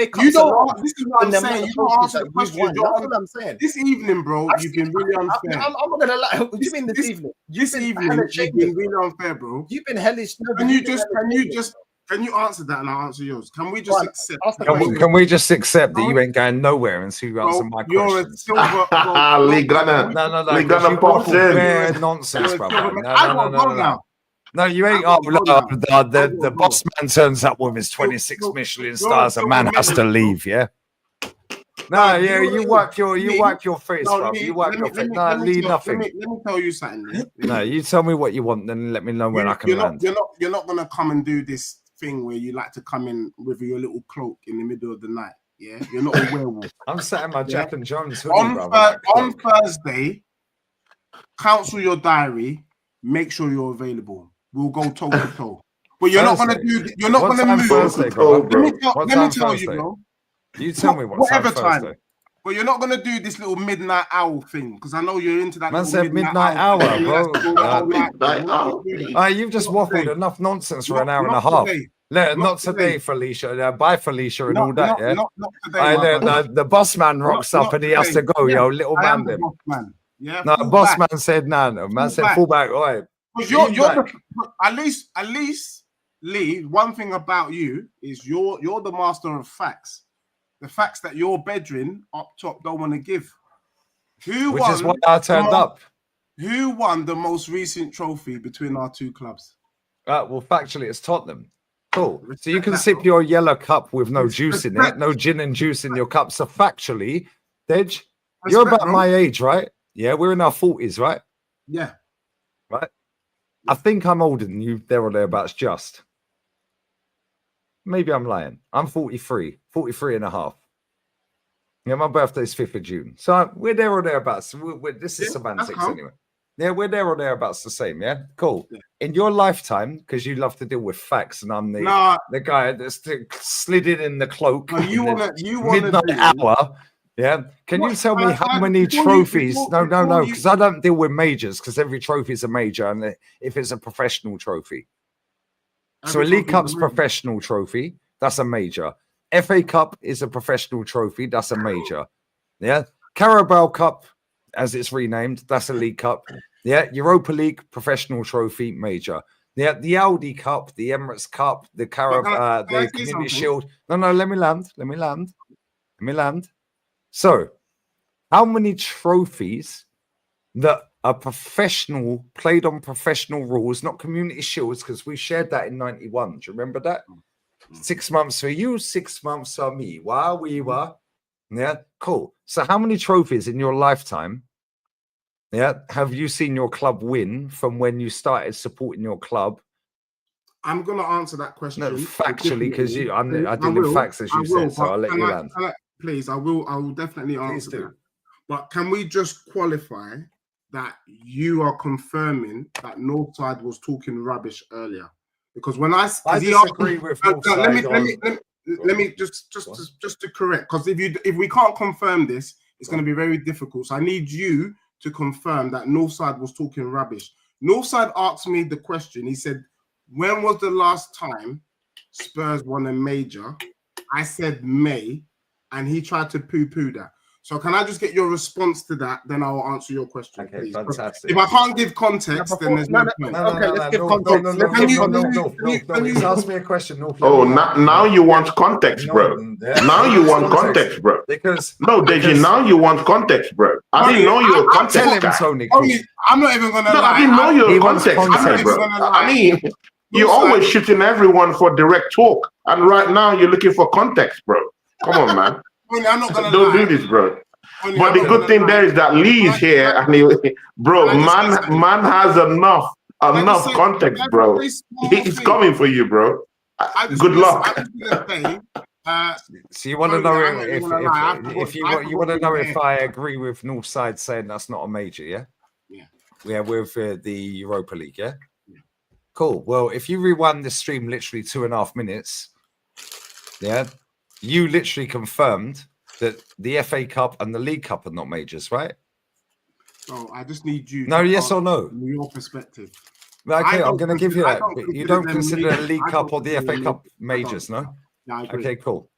You don't. This is what I'm saying. You don't answer the question. That's what I'm saying. This evening, bro, you've been really unfair. I'm not gonna lie. What do you mean this evening? This evening, you've been really unfair, bro. You've been hellish. Can you answer that and I'll answer yours? Can we just accept? Can we just accept that you ain't going nowhere and see you answer my questions? You're a silver. Lee Gunner. No. Lee Gunner pops in. Nonsense, brother. No. No, you ain't. The boss man turns up with his 26 Michelin stars. A man has to leave. Yeah. No, yeah, you work your face, bro. You work your face. No, Lee, nothing. Let me tell you something. No, you tell me what you want, then let me know when I can land. You're not gonna come and do this thing where you like to come in with your little cloak in the middle of the night. Yeah, you're not a werewolf. I'm sat in my Jack and Jones hoodie, on Thursday. Cancel your diary. Make sure you're available. We'll go toe to toe. But you're not gonna do. You're not gonna move. Thursday, bro? Let me tell you, bro. You tell me whatever time. But you're not gonna do this little midnight owl thing because I know you're into that. Man said midnight hour, bro. Midnight hour. You've just waffled enough nonsense for an hour and a half. Not today, Felicia. Bye, Felicia, and all that. Yeah. Not today. The boss man rocks up and he has to go. Yo, little man. Yeah. No, boss man said no. Man said full back. All right. You're at least Lee. One thing about you is you're the master of facts. The facts that your bedroom up top don't want to give. Which is why I turned up. Who won the most recent trophy between our two clubs? Well, factually, it's Tottenham. Cool. So you can sip your yellow cup with no juice in it, no gin and juice in your cup. So factually, Dej, you're about my age, right? Yeah, we're in our 40s, right? Yeah. Right? I think I'm older than you, there or thereabouts, just. Maybe I'm lying. I'm 43 and a half. Yeah, my birthday's 5th of June. So we're there or thereabouts. This is semantics anyway. Yeah, we're there or thereabouts the same, yeah? Cool. Yeah. In your lifetime, because you love to deal with facts, and I'm the guy that's slid in the cloak. You want midnight hour. Yeah. Can you tell me how many trophies? No, because I don't deal with majors, because every trophy is a major, and if it's a professional trophy. So a League Cup's professional trophy, that's a major. FA Cup is a professional trophy, that's a major. Yeah. Carabao Cup, as it's renamed, that's a League Cup. Yeah. Europa League, professional trophy, major. Yeah. The Audi Cup, the Emirates Cup, the the Community Shield. No, let me land. So, how many trophies that are professional, played on professional rules, not community shields, because we shared that in 91. Do you remember that? 6 months for you, 6 months for me. Wow, we were. Yeah, cool. So, how many trophies in your lifetime, have you seen your club win from when you started supporting your club? I'm going to answer that question. No, factually, because I deal in facts, as you said, so I'll let you land. Please, I will definitely answer that. But can we just qualify that you are confirming that Northside was talking rubbish earlier? Because when I disagree with Northside. Let me just to correct, because if we can't confirm this, it's going to be very difficult. So I need you to confirm that Northside was talking rubbish. Northside asked me the question. He said, "When was the last time Spurs won a major?" I said May. And he tried to poo-poo that. So can I just get your response to that? Then I'll answer your question. Okay, please. Fantastic. If I can't give context, then there's no point. Okay, let's give context. No, ask me a question. Now you want context, bro. Now you want context, bro. Deji, now you want context, bro. I didn't know you were context guy. I'm not even gonna lie. I didn't know you were context guy, bro. I mean, you're always shooting everyone for direct talk, and right now you're looking for context, bro. Come on, man. I'm not gonna Don't do this, bro. But the good thing there is that Lee is here, and man has enough context, bro. He's coming for you, bro. Good luck. So you want to know if you want to know if I agree with Northside saying that's not a major, yeah? Yeah, with the Europa League, yeah? Cool. Well, if you rewind the stream literally 2.5 minutes, yeah, you literally confirmed that the FA Cup and the League Cup are not majors, right? So I just need you. No, yes or no? From your perspective. Okay, I'm going to give you that. But you don't consider the League Cup or the FA Cup majors, no? Yeah, I agree. Okay, cool.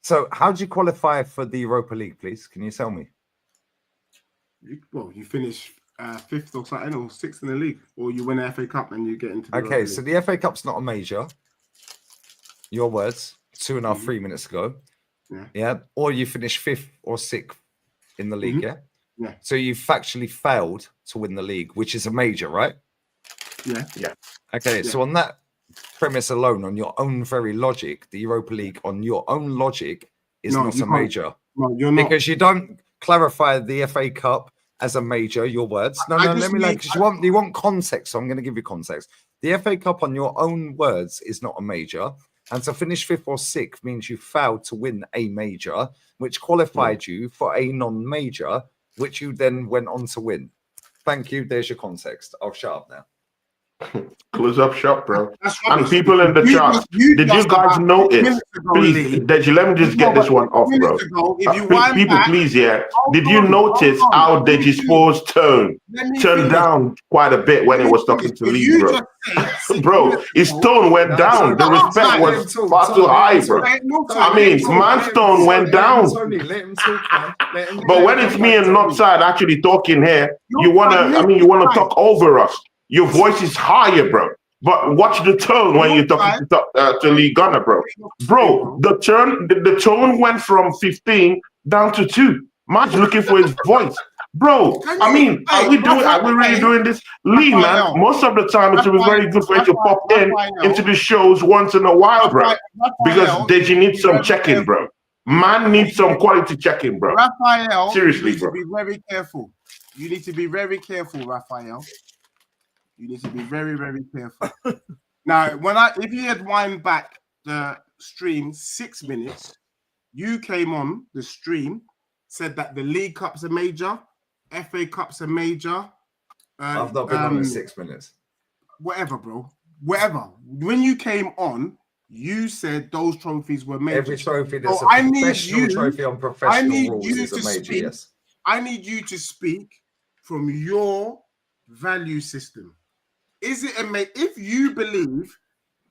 So how do you qualify for the Europa League, please? Can you tell me? Well, you finish 5th or something, or 6th in the league, or you win the FA Cup and you get into the Okay, so the FA Cup's not a major. Your words, 2.5, 3 minutes ago. Yeah. Or you finish 5th or 6th in the league, Yeah. So you factually failed to win the league, which is a major, right? Yeah. Okay, so on that premise alone, on your own very logic, the Europa League on your own logic is not a major. No, you're not. Because you don't clarify the FA Cup as a major, your words. No, let me like, because you want context, so I'm going to give you context. The FA Cup on your own words is not a major. And to finish 5th or 6th means you failed to win a major, which qualified you for a non-major, which you then went on to win. Thank you. There's your context. I'll shut up now. Close up shop, bro. And people in the chat, did you guys notice? Please, Deji, let me just get this one off, bro. People, please, did you notice how Deji's Spurs turned down quite a bit when he was talking to Lee, bro? Bro, his tone went down. The respect was far too high, bro. I mean, man's tone went down. But when it's me and Northside actually talking here, you wanna talk over us. Your voice is higher, bro. But watch the tone when you're talking to Lee Gunner, bro. Bro, the tone went from 15 down to 2. Man's looking for his voice. Bro, I mean, are we really doing this? Lee, man, most of the time it will be very good for you to pop into the shows once in a while, bro. Because Deji needs some checking, bro. Man needs some quality checking, bro. Raphael, seriously, bro. You need to be very careful. You need to be very careful, Raphael. You need to be very, very careful. Now, if you had wind back the stream 6 minutes, you came on the stream, said that the League Cup's a major, FA Cup's a major. I've not been on in 6 minutes. Whatever, bro. Whatever. When you came on, you said those trophies were major. Every trophy that's a professional trophy on professional rules is a major, yes. I need you to speak from your value system. Is it if you believe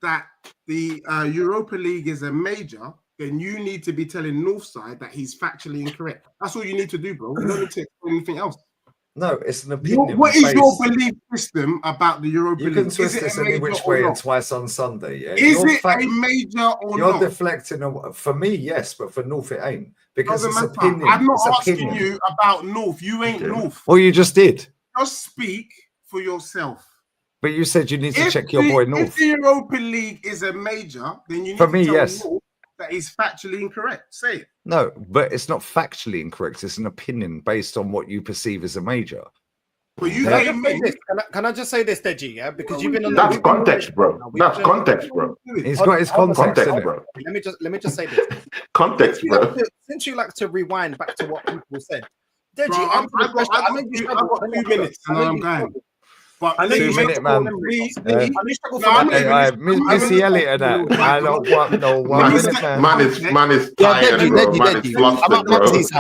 that the Europa League is a major, then you need to be telling Northside that he's factually incorrect. That's all you need to do, bro. You don't need to explain anything else. No, it's an opinion. What is your belief system about the Europa League? You can twist this any which way and twice on Sunday. Yeah? Is it a major or not? You're deflecting. For me, yes, but for North, it ain't. Because it's opinion. I'm not asking you about North. You ain't North. Well, you just did. Just speak for yourself. But you said you need to check your boy North. If the Europa League is a major, then you need to tell North that he's factually incorrect. Say it. No, but it's not factually incorrect. It's an opinion based on what you perceive as a major. But you can I just say this, Deji? Yeah, because you've been on. That's context, bro. That's context, bro. He's got his context, bro. Let me just say this. Context, bro. Since you like to rewind back to what people said, Deji, I've got 2 minutes and I'm going. But 2 minute man. Missy Elliott and that. I don't want no 1 minute man. Man is tired, bro. Man is flustered, bro. Please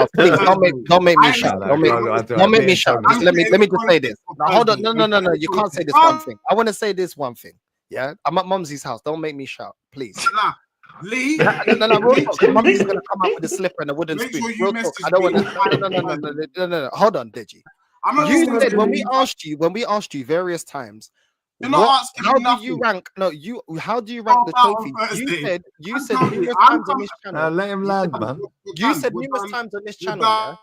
don't make me shout. Don't make me shout. Let me just say this. Hold on. No. You can't say this one thing. I want to say this one thing. Yeah, I'm at Mumsy's house. Don't make me shout, please. Lee, no, Mummy's gonna come out with a slipper and a wooden spoon. I don't want to. No. Hold on, Deji. You said when we asked you various times, you're not asking how do you rank? No, how do you rank the trophy? You said numerous times on this channel. Let him land, man. You said numerous times on this channel. Yeah?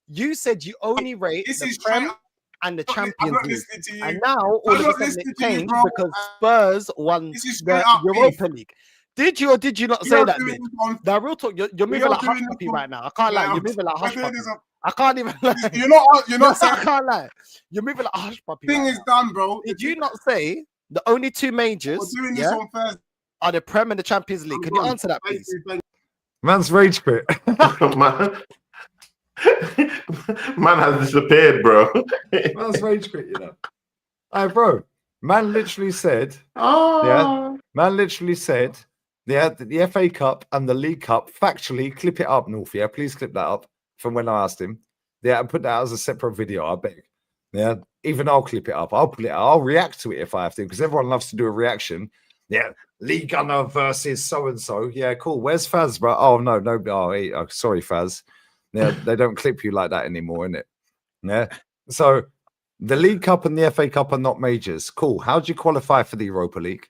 You said you only rate the Prem and the Champions League, and now all of a sudden it changed because Spurs won the Europa League. Did you or did you not say that? Now, real talk, you're moving like hush puppy right now. I can't lie. You're moving like hush puppy. I can't even lie. You're not. I can't lie. You're moving like a hush puppy. Thing is done, bro. Did you not say the only 2 majors are the Prem and the Champions League? Can you answer that, please? Man's rage quit. Man has disappeared, bro. Man's rage quit, you know. Hey, bro. Man literally said. Yeah. Man literally said. The FA Cup and the League Cup. Factually, clip it up, North. Yeah, please clip that up. From when I asked him, and put that out as a separate video, I beg. Yeah, even I'll clip it up. I'll put it out. I'll react to it if I have to, because everyone loves to do a reaction. Yeah, League Gunner versus so and so. Yeah, cool. Where's Faz, bro? Oh no. Oh, sorry, Faz. Yeah, they don't clip you like that anymore, innit? Yeah. So the League Cup and the FA Cup are not majors. Cool. How do you qualify for the Europa League?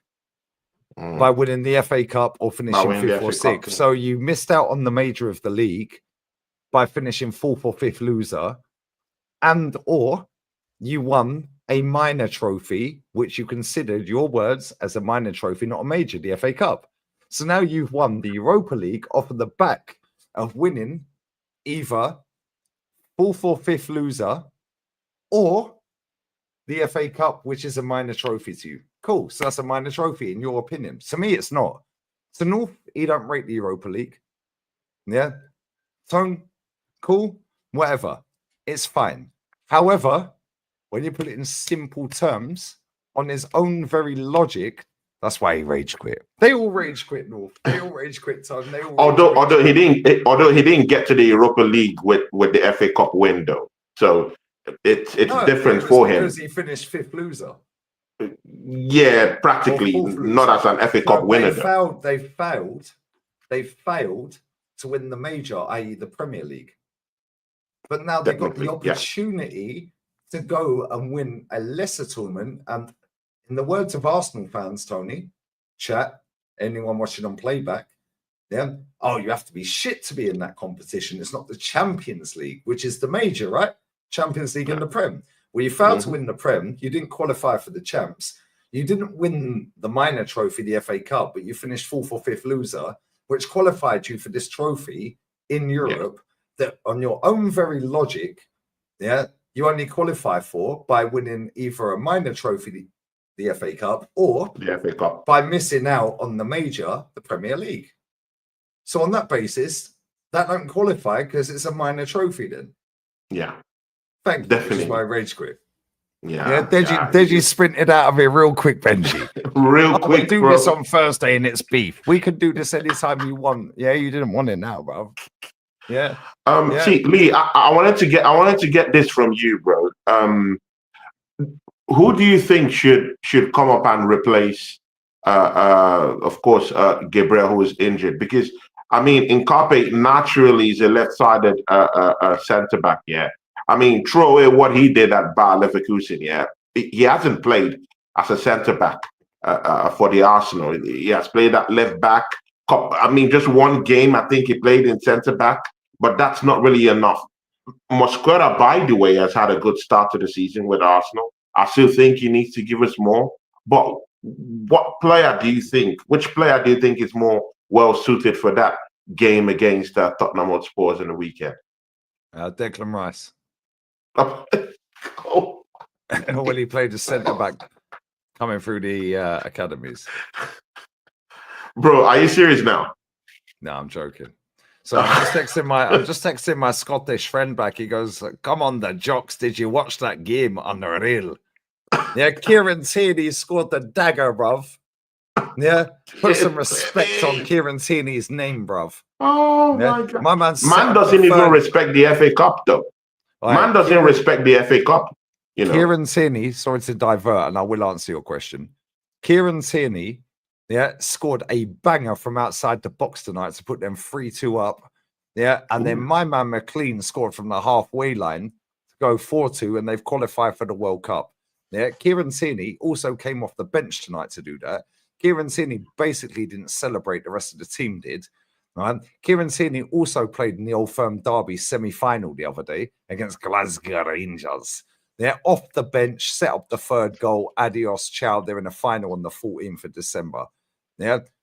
By winning the FA Cup or finishing 5th or 6th. So you missed out on the major of the league by finishing 4th or 5th loser, and or you won a minor trophy, which you considered, your words, as a minor trophy, not a major, the FA Cup. So now you've won the Europa League off of the back of winning either 4th or 5th loser or the FA Cup, which is a minor trophy to you. Cool. So that's a minor trophy in your opinion. To me, it's not. So North, he don't rate the Europa League. Yeah. Tone, cool, whatever. It's fine. However, when you put it in simple terms, on his own very logic, that's why he rage quit. They all rage quit, North. They all rage quit, Tone. They all although he didn't get to the Europa League with the FA Cup win though. So it's different for him. Because he finished 5th loser. Yeah, practically not as an FA Cup winner. They failed to win the major, i.e. the Premier League. But now they got the opportunity to go and win a lesser tournament. And in the words of Arsenal fans, Tony, chat, anyone watching on playback, yeah, oh, you have to be shit to be in that competition. It's not the Champions League, which is the major, right? Champions League and the Prem. Well, you failed to win the Prem. You didn't qualify for the Champs. You didn't win the minor trophy, the FA Cup, but you finished 4th or 5th loser, which qualified you for this trophy in Europe that on your own very logic, you only qualify for by winning either a minor trophy, the FA Cup, or the FA Cup by missing out on the major, the Premier League. So on that basis, that don't qualify because it's a minor trophy then. Yeah. Thank you. Definitely. My rage quit. Yeah. Deji sprinted out of here real quick, Benji. Real quick. We do this on Thursday and it's beef. We could do this anytime you want. Yeah, you didn't want it now, bro. Yeah. See, Lee, I wanted to get this from you, bro. Who do you think should come up and replace of course Gabriel, who is injured? Because I mean, Nkape naturally is a left-sided centre back, yeah. I mean, throw away what he did at Bayer Leverkusen, yeah. He hasn't played as a centre back for the Arsenal. He has played at left back. I mean, just one game I think he played in centre back, but that's not really enough. Mosquera, by the way, has had a good start to the season with Arsenal. I still think he needs to give us more. But which player do you think is more well suited for that game against Tottenham Hotspurs in the weekend? Declan Rice. Oh. When he played as centre back coming through the academies. Bro, are you serious now? No, I'm joking. So I'm just texting my Scottish friend back. He goes, "Come on, the jocks! Did you watch that game on the reel? Yeah, Kieran Tierney scored the dagger, bruv. Yeah, put some respect on Kieran Tierney's name, bruv. Oh my God, my man doesn't even respect the FA Cup, though. Man doesn't respect the FA Cup. You know, Kieran Tierney. Sorry to divert, and I will answer your question. Kieran Tierney, scored a banger from outside the box tonight to put them 3-2 up. Yeah, and then my man McLean scored from the halfway line to go 4-2, and they've qualified for the World Cup. Yeah, Kieran Tierney also came off the bench tonight to do that. Kieran Tierney basically didn't celebrate, the rest of the team did. Right? Kieran Tierney also played in the Old Firm Derby semi-final the other day against Glasgow Rangers. They're off the bench, set up the third goal. Adios, ciao. They're in the final on the 14th of December. Yeah,